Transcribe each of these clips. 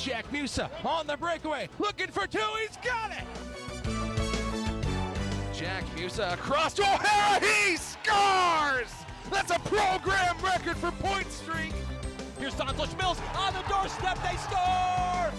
Jack Musa on the breakaway, looking for two, he's got it! Jack Musa across to O'Hara, he scores! That's a program record for point streak! Here's Santos Mills on the doorstep, they score!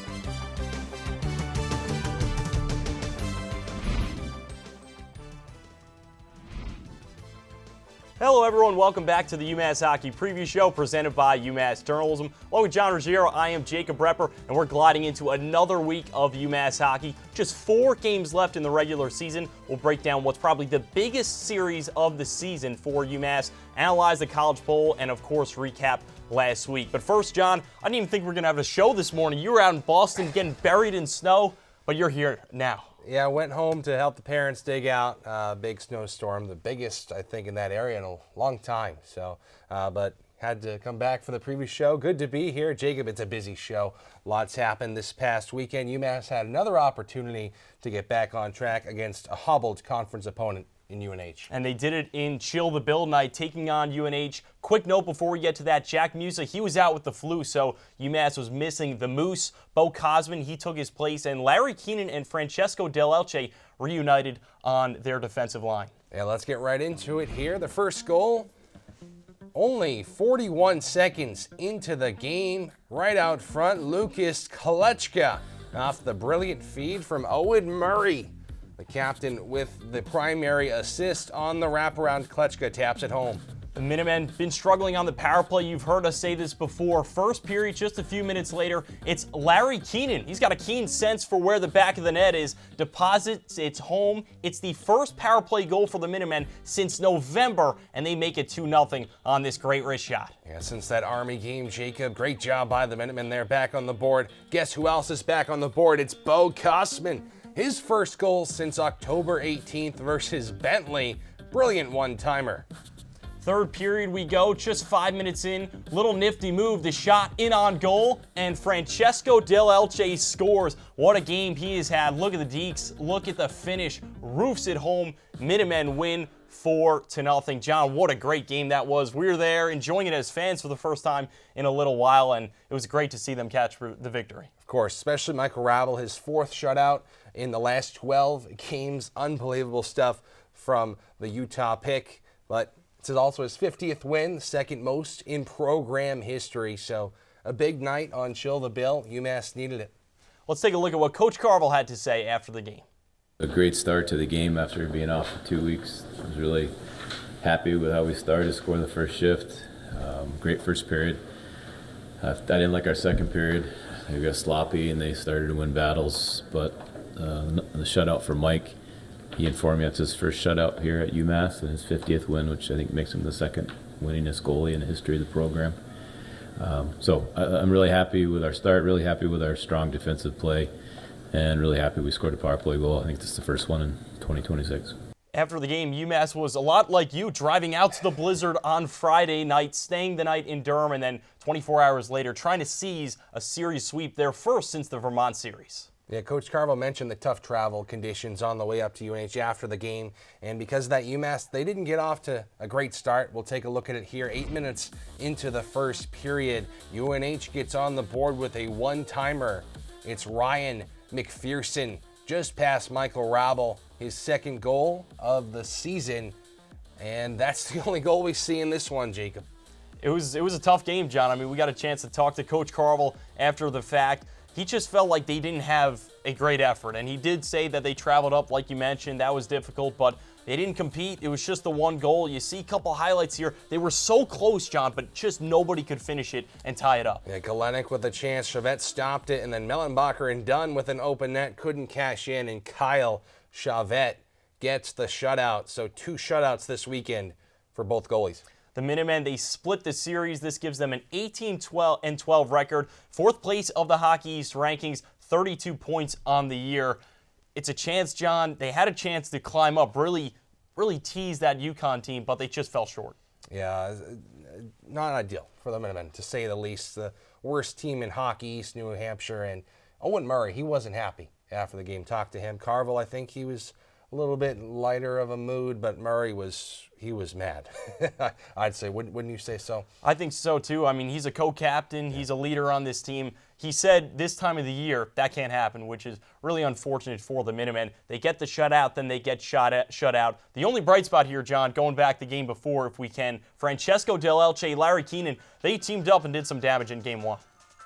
Hello everyone, welcome back to the UMass Hockey Preview Show presented by UMass Journalism. Along with John Ruggiero, I am Jacob Brepper, and we're gliding into another week of UMass Hockey. Just 4 games left in the regular season. We'll break down what's probably the biggest series of the season for UMass, analyze the college poll, and of course recap last week. But first, John, I didn't even think we were going to have a show this morning. You were out in Boston getting buried in snow, but you're here now. Yeah, I went home to help the parents dig out a big snowstorm, the biggest, I think, in that area in a long time. So, but had to come back for the previous show. Good to be here. Jacob, it's a busy show. Lots happened this past weekend. UMass had another opportunity to get back on track against a hobbled conference opponent in UNH. And they did it in Chill the Bill night, taking on UNH. Quick note before we get to that, Jack Musa, he was out with the flu, so UMass was missing the Moose. Bo Cosman, he took his place, and Larry Keenan and Francesco Del Elche reunited on their defensive line. Yeah, let's get right into it here. The first goal, only 41 seconds into the game, right out front, Lucas Kolechka off the brilliant feed from Owen Murray. The captain with the primary assist on the wraparound. Kolechka taps it home. The Minutemen been struggling on the power play. You've heard us say this before. First period, just a few minutes later, it's Larry Keenan. He's got a keen sense for where the back of the net is. Deposits, it's home. It's the first power play goal for the Minutemen since November, and they make it 2-0 on this great wrist shot. Yeah, since that Army game, Jacob, great job by the Minutemen there, back on the board. Guess who else is back on the board? It's Bo Cosman. His first goal since October 18th versus Bentley. Brilliant one-timer. Third period we go, just 5 minutes in. Little nifty move, the shot in on goal, and Francesco Del Elche scores. What a game he has had. Look at the Deeks, look at the finish. Roofs it home. Minutemen win 4-0. John, what a great game that was. We were there enjoying it as fans for the first time in a little while, and it was great to see them catch the victory. Of course, especially Michael Rabel, his 4th shutout in the last 12 games. Unbelievable stuff from the Utah pick, but it's also his 50th win, second most in program history. So a big night on Chill the Bill. UMass needed it. Let's take a look at what Coach Carvel had to say after the game. A great start to the game after being off for 2 weeks. I was really happy with how we started, scored the first shift. Great first period. I didn't like our second period. They got sloppy and they started to win battles, but the shutout for Mike, he informed me that's his first shutout here at UMass and his 50th win, which I think makes him the second winningest goalie in the history of the program. So I'm really happy with our start, really happy with our strong defensive play, and really happy we scored a power play goal. I think this is the first one in 2026. After the game, UMass was a lot like you, driving out to the blizzard on Friday night, staying the night in Durham, and then 24 hours later trying to seize a series sweep, their first since the Vermont series. Yeah, Coach Carvel mentioned the tough travel conditions on the way up to UNH after the game, and because of that, UMass, they didn't get off to a great start. We'll take a look at it here. 8 minutes into the first period, UNH gets on the board with a one-timer. It's Ryan McPherson, just past Michael Rabel, his second goal of the season, and that's the only goal we see in this one, Jacob. It was a tough game, John. I mean, we got a chance to talk to Coach Carvel after the fact. He just felt like they didn't have a great effort, and he did say that they traveled up, like you mentioned. That was difficult, but they didn't compete. It was just the one goal. You see a couple highlights here. They were so close, John, but just nobody could finish it and tie it up. Yeah, Galenik with a chance. Chavette stopped it, and then Mellenbacher and Dunn with an open net couldn't cash in, and Kyle Chavette gets the shutout. So 2 shutouts this weekend for both goalies. The Minutemen, they split the series. This gives them an 18-12 record. 4th place of the Hockey East rankings, 32 points on the year. It's a chance, John. They had a chance to climb up, really tease that UConn team, but they just fell short. Yeah, not ideal for the Minutemen, to say the least. The worst team in Hockey East, New Hampshire, and Owen Murray, he wasn't happy after the game. Talked to him. Carvel, I think he was a little bit lighter of a mood, but Murray was mad. I'd say, wouldn't you say so? I think so too. I mean, he's a co-captain. He's a leader on this team. He said this time of the year that can't happen, which is really unfortunate for the Minutemen. They get the shutout, then they get shut out. The only bright spot here, John, going back the game before, if we can, Francesco Del Elche, Larry Keenan, they teamed up and did some damage in Game 1.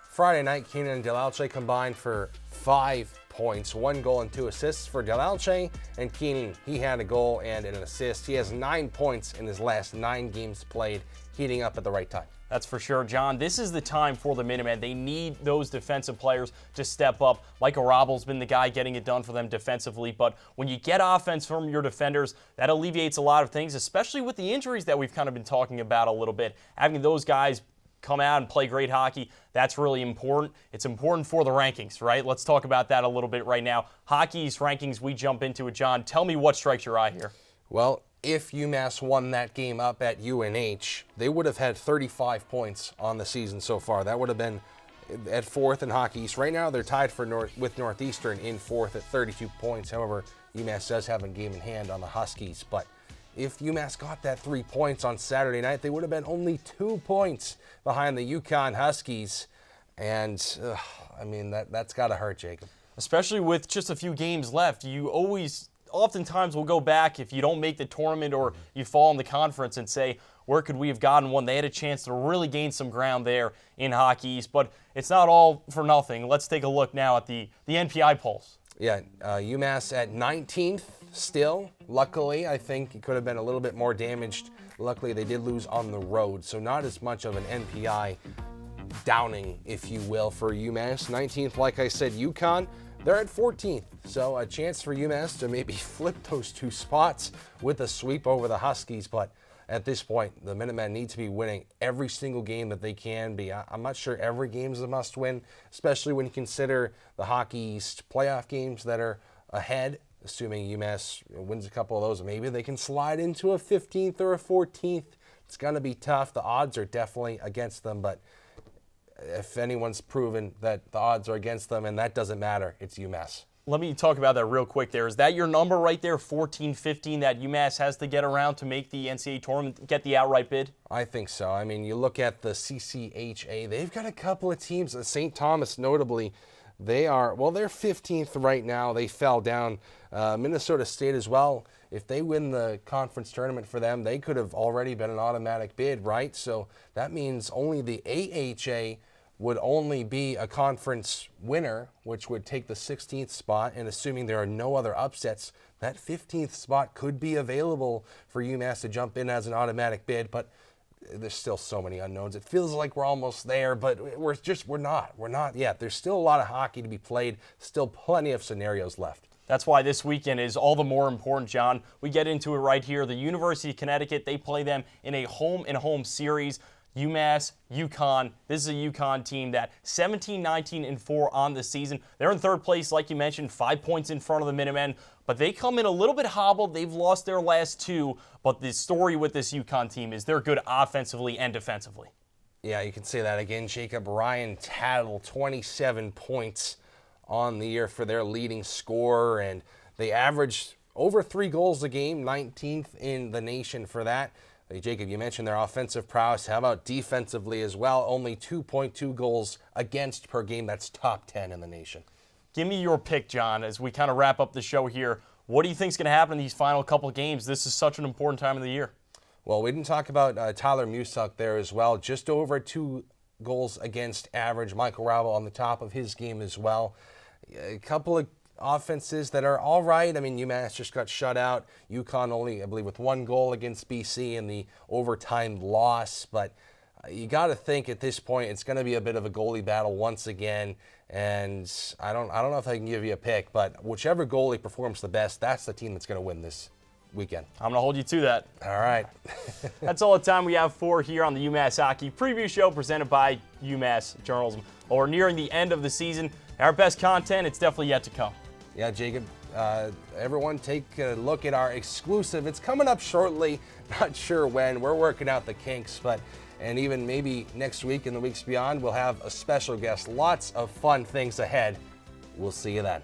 Friday night, Keenan and Del Elche combined for 5 points, 1 goal and 2 assists for Del Elche, and Keenan, he had a goal and an assist. He has 9 points in his last 9 games played, heating up at the right time. That's for sure, John. This is the time for the Minutemen. They need those defensive players to step up. Michael Robel's been the guy getting it done for them defensively, but when you get offense from your defenders, that alleviates a lot of things, especially with the injuries that we've kind of been talking about a little bit. Having those guys come out and play great hockey, that's really important. It's important for the rankings, right? Let's talk about that a little bit right now. Hockey East rankings, we jump into it, John. Tell me what strikes your eye here. Well, if UMass won that game up at UNH, they would have had 35 points on the season so far. That would have been at 4th in Hockey East. Right now, they're tied with Northeastern in 4th at 32 points. However, UMass does have a game in hand on the Huskies. But if UMass got that 3 points on Saturday night, they would have been only 2 points behind the UConn Huskies. And, I mean, that's got to hurt, Jacob. Especially with just a few games left. Oftentimes we'll go back if you don't make the tournament or you fall in the conference and say, where could we have gotten one? They had a chance to really gain some ground there in Hockey East, but it's not all for nothing. Let's take a look now at the NPI polls. Yeah, UMass at 19th still. Luckily, I think it could have been a little bit more damaged. Luckily, they did lose on the road, so not as much of an NPI downing, if you will, for UMass. 19th, like I said, UConn, they're at 14th. So a chance for UMass to maybe flip those 2 spots with a sweep over the Huskies. But at this point, the Minutemen need to be winning every single game that they can be. I'm not sure every game is a must-win, especially when you consider the Hockey East playoff games that are ahead. Assuming UMass wins a couple of those, maybe they can slide into a 15th or a 14th. It's going to be tough. The odds are definitely against them, but if anyone's proven that the odds are against them, and that doesn't matter, it's UMass. Let me talk about that real quick there. Is that your number right there, 14-15, that UMass has to get around to make the NCAA tournament, get the outright bid? I think so. I mean, you look at the CCHA, they've got a couple of teams. St. Thomas, notably, they're 15th right now. They fell down. Minnesota State as well. If they win the conference tournament for them, they could have already been an automatic bid, right? So that means only the AHA would only be a conference winner, which would take the 16th spot, and assuming there are no other upsets, that 15th spot could be available for UMass to jump in as an automatic bid, but there's still so many unknowns. It feels like we're almost there, but we're not yet. There's still a lot of hockey to be played, still plenty of scenarios left. That's why this weekend is all the more important, John. We get into it right here. The University of Connecticut, they play them in a home-and-home series. UMass, UConn. This is a UConn team that 17-19-4 on the season. They're in 3rd place, like you mentioned, 5 points in front of the Minutemen, but they come in a little bit hobbled. They've lost their last 2, but the story with this UConn team is they're good offensively and defensively. Yeah, you can say that again, Jacob. Ryan Tattle, 27 points on the year for their leading scorer, and they averaged over 3 goals a game, 19th in the nation for that. Hey, Jacob, you mentioned their offensive prowess. How about defensively as well? Only 2.2 goals against per game. That's top 10 in the nation. Give me your pick, John, as we kind of wrap up the show here. What do you think is going to happen in these final couple of games? This is such an important time of the year. Well, we didn't talk about Tyler Musak there as well. Just over 2 goals against average. Michael Ravel on the top of his game as well. A couple of offenses that are all right. I mean, UMass just got shut out. UConn only, I believe, with 1 goal against BC in the overtime loss. But you got to think at this point it's going to be a bit of a goalie battle once again. And I don't know if I can give you a pick, but whichever goalie performs the best, that's the team that's going to win this weekend. I'm going to hold you to that. All right. That's all the time we have for here on the UMass Hockey Preview Show presented by UMass Journalism. Well, we're nearing the end of the season. Our best content, it's definitely yet to come. Yeah, Jacob, everyone take a look at our exclusive. It's coming up shortly, not sure when. We're working out the kinks, and even maybe next week and the weeks beyond, we'll have a special guest. Lots of fun things ahead. We'll see you then.